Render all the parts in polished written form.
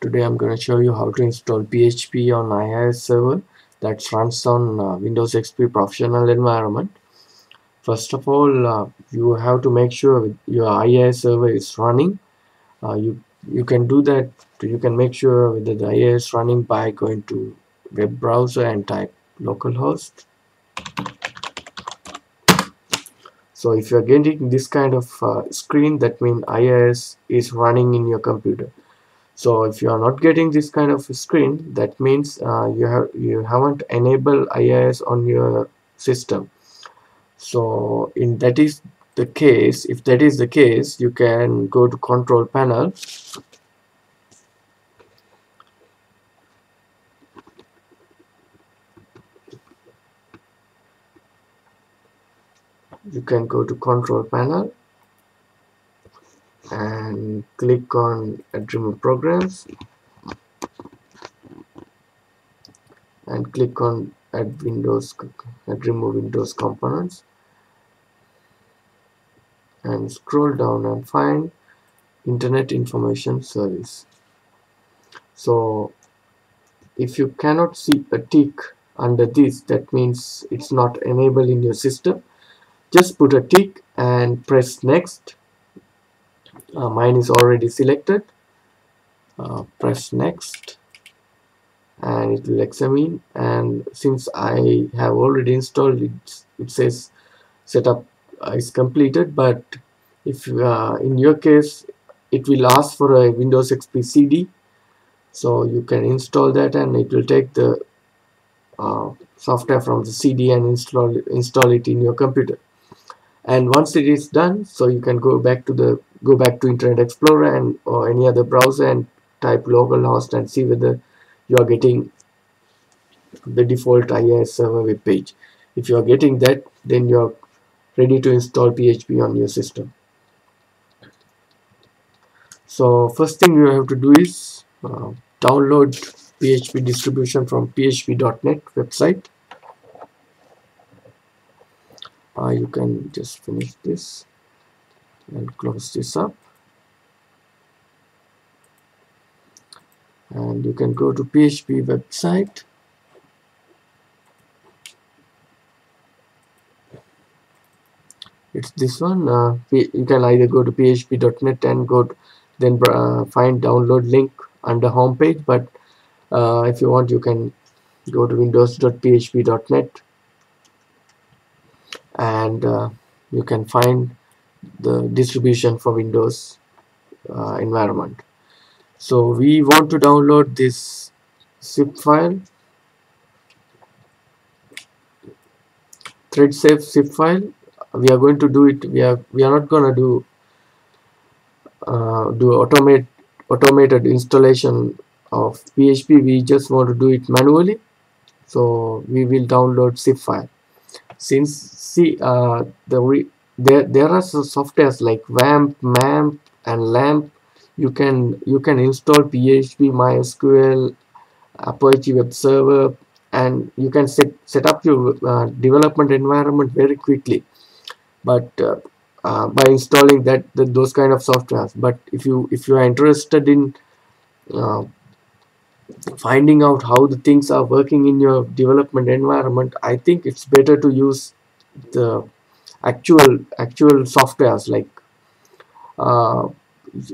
Today I'm going to show you how to install PHP on IIS server that runs on Windows XP professional environment. First of all, you have to make sure your IIS server is running. You can do that. You can make sure that the IIS is running by going to web browser and type localhost. So if you're getting this kind of screen, that means IIS is running in your computer. So if you are not getting this kind of screen, that means you haven't enabled IIS on your system. So if that is the case, you can go to control panel. You can go to control panel and click on add remove programs and click on add remove Windows components and scroll down and find Internet Information Service. So if you cannot see a tick under this, that means it's not enabled in your system. Just put a tick and press next. Mine is already selected. Press next and it will examine, and since I have already installed it, it says setup is completed. But if in your case it will ask for a Windows XP CD, so you can install that and it will take the software from the CD and install it in your computer. And once it is done, so you can go back to Internet Explorer and or any other browser and type localhost and see whether you are getting the default IIS server web page. If you are getting that, then you are ready to install PHP on your system. So first thing you have to do is download PHP distribution from php.net website. You can just finish this and close this up, and you can go to PHP website. It's this one. You can either go to php.net and then find download link under home page, but if you want, you can go to windows.php.net and you can find the distribution for Windows environment. So we want to download this zip file, thread safe zip file. We are going to do it. We are not going to do automated installation of PHP. We just want to do it manually. So we will download zip file. Since see there are some softwares like WAMP, MAMP, and LAMP. You can install PHP, MySQL, Apache Web Server, and you can set up your development environment very quickly. But by installing those kind of softwares. But if you are interested in finding out how the things are working in your development environment, I think it's better to use the actual softwares, like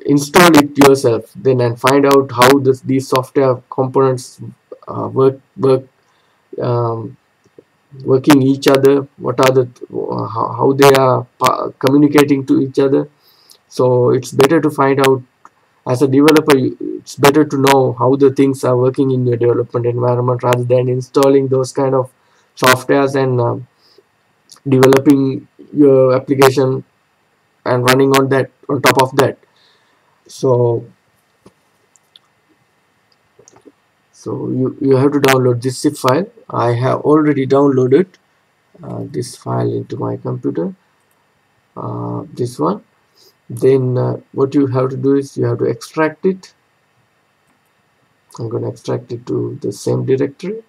install it yourself then and find out how these software components working each other, what are the how they are communicating to each other. So it's better to find out as a developer. It's better to know how the things are working in your development environment rather than installing those kind of softwares and developing your application and running on top of that. So you have to download this zip file. I have already downloaded this file into my computer, this one. Then what you have to do is you have to extract it. I'm going to extract it to the same directory.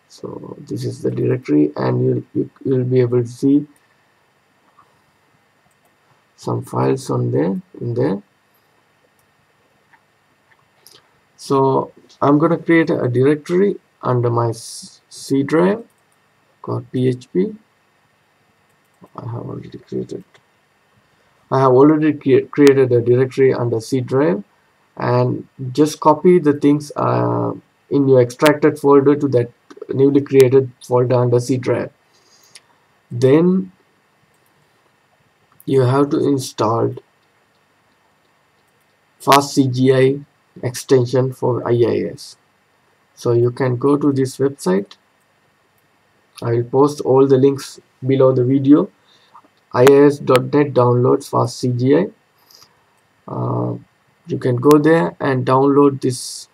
So this is the directory, and you'll be able to see some files in there. So I'm going to create a directory under my C drive called PHP. I have already created a directory under C drive, and just copy the things in your extracted folder to that newly created folder under C drive. Then you have to install Fast CGI extension for IIS. So you can go to this website. I will post all the links below the video. IIS.net downloads Fast CGI. You can go there and download this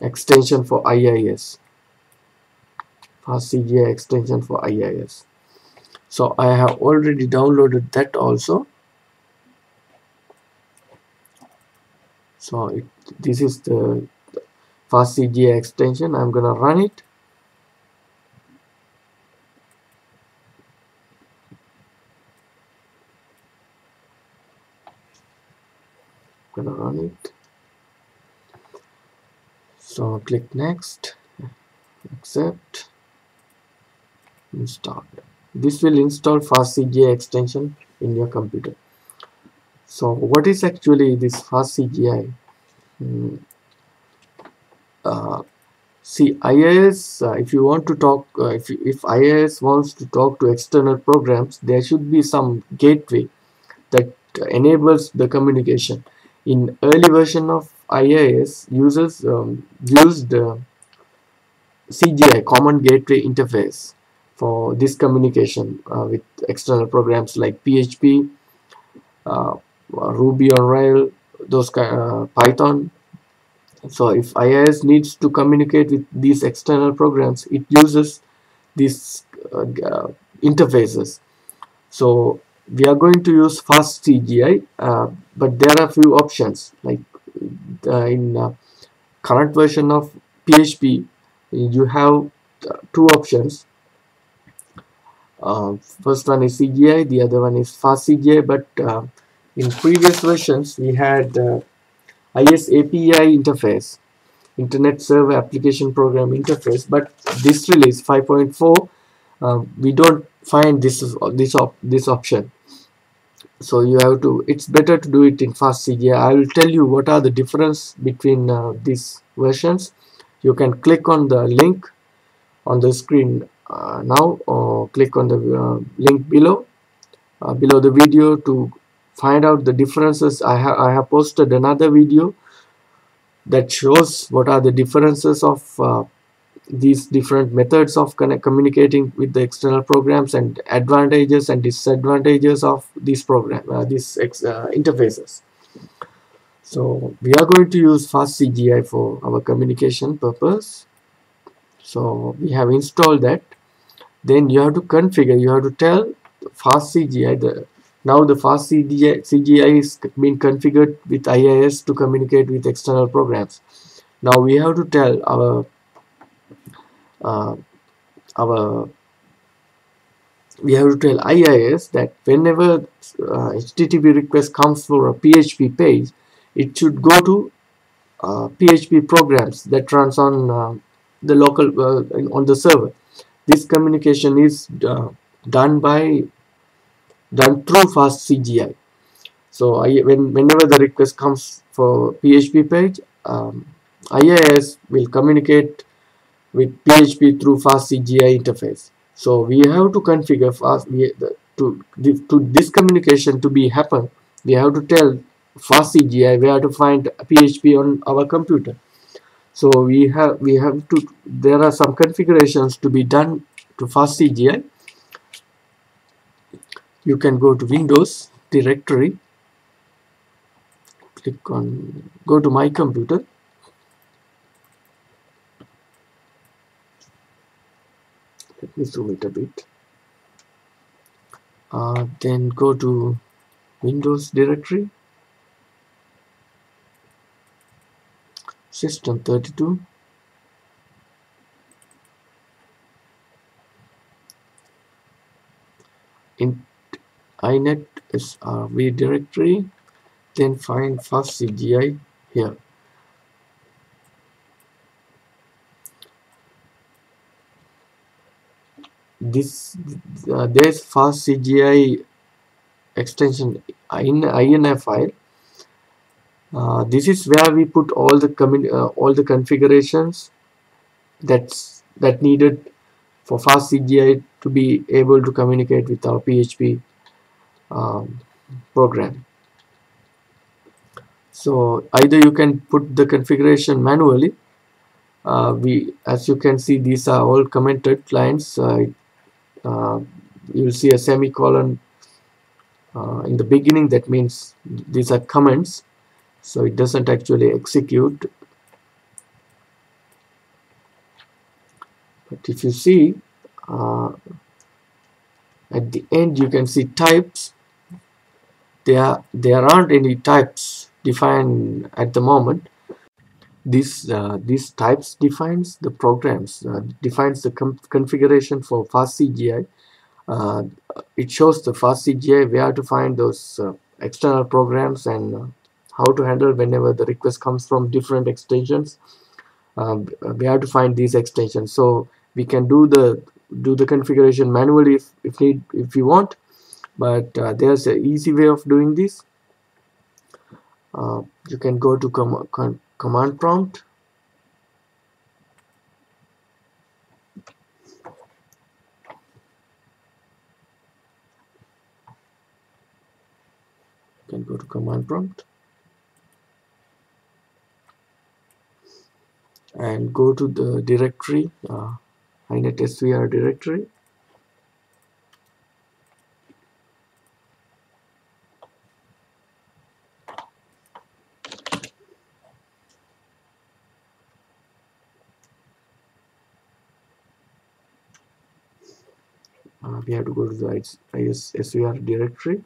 extension for IIS. Fast CGI extension for IIS. So I have already downloaded that also. So this is the Fast CGI extension. I'm gonna run it. So click next, accept, install. This will install Fast CGI extension in your computer. So what is actually this Fast CGI? See, IIS, if you want to talk, if IIS wants to talk to external programs, there should be some gateway that enables the communication. In early version of IIS, users used CGI, Common Gateway Interface, for this communication with external programs like PHP, Ruby on Rails, those Python. So if IIS needs to communicate with these external programs, it uses these interfaces. So we are going to use Fast CGI, but there are few options. Like in current version of PHP, you have two options. First one is CGI, the other one is Fast CGI. But in previous versions, we had IS API interface, Internet Server Application Program interface. But this release 5.4, we don't find this option. So you have to, it's better to do it in Fast CGI. I will tell you what are the difference between these versions. You can click on the link on the screen now, or click on the link below the video to find out the differences. I have posted another video that shows what are the differences of these different methods of communicating with the external programs, and advantages and disadvantages of these interfaces. So we are going to use Fast CGI for our communication purpose. So we have installed that. Then you have to configure, you have to tell Fast CGI, now the Fast CGI is being configured with IIS to communicate with external programs. Now we have to tell our IIS that whenever HTTP request comes for a PHP page, it should go to PHP programs that runs on the local on the server. This communication is done through Fast CGI. So whenever the request comes for PHP page, IIS will communicate with PHP through Fast CGI interface. So we have to configure to this communication to be happen. We have to tell Fast CGI where to find PHP on our computer. So we have to, there are some configurations to be done to Fast CGI. You can go to Windows directory, go to my computer, let me zoom it a bit, then go to Windows directory, system32, in inet srv directory, then find Fast CGI here. this there's Fast CGI extension in INI file. This is where we put all the configurations that needed for Fast CGI to be able to communicate with our PHP um, program. So either you can put the configuration manually. As you can see, these are all commented lines. Uh, you'll see a semicolon in the beginning. That means these are comments, so it doesn't actually execute. But if you see uh, at the end, you can see types. There aren't any types defined at the moment. These types defines the programs, defines the configuration for Fast CGI. Uh, it shows the Fast CGI where to find those external programs and how to handle whenever the request comes from different extensions. We have to find these extensions, so we can do the configuration manually if you want. But there's an easy way of doing this. You can go to command prompt. You can go to command prompt and go to the directory, inet svr directory. We have to go to the IIS svr directory.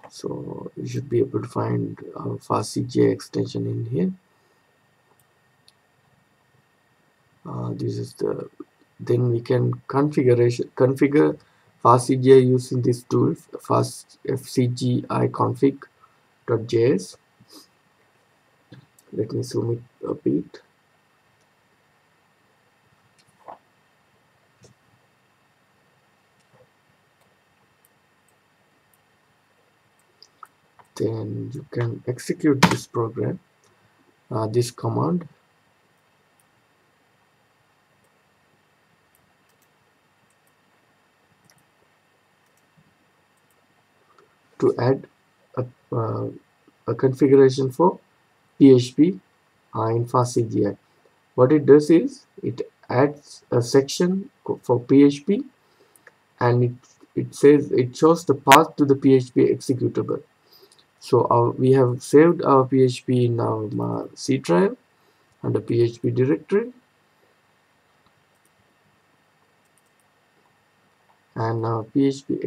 So you should be able to find our Fast CGI extension in here. This is the then we can configure Fast CGI using this tool, Fast CGI config.js. Let me zoom it a bit. Then you can execute this program, this command. To add a configuration for PHP in Fast CGI. What it does is it adds a section for PHP, and it shows the path to the PHP executable. So we have saved our PHP in our C drive under PHP directory, and PHP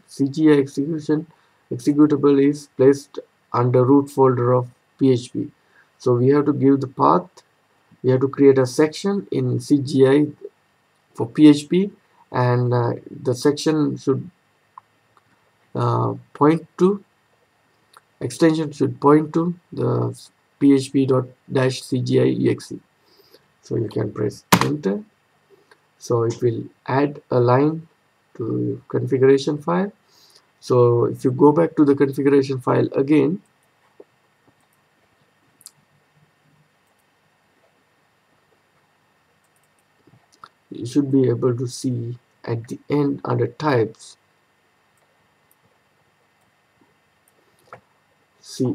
CGI executable is placed under root folder of PHP. So we have to give the path. We have to create a section in CGI for PHP, and the section should extension should point to the php.-cgi exe. So you can press enter. So it will add a line to configuration file. So if you go back to the configuration file again, you should be able to see at the end under types, see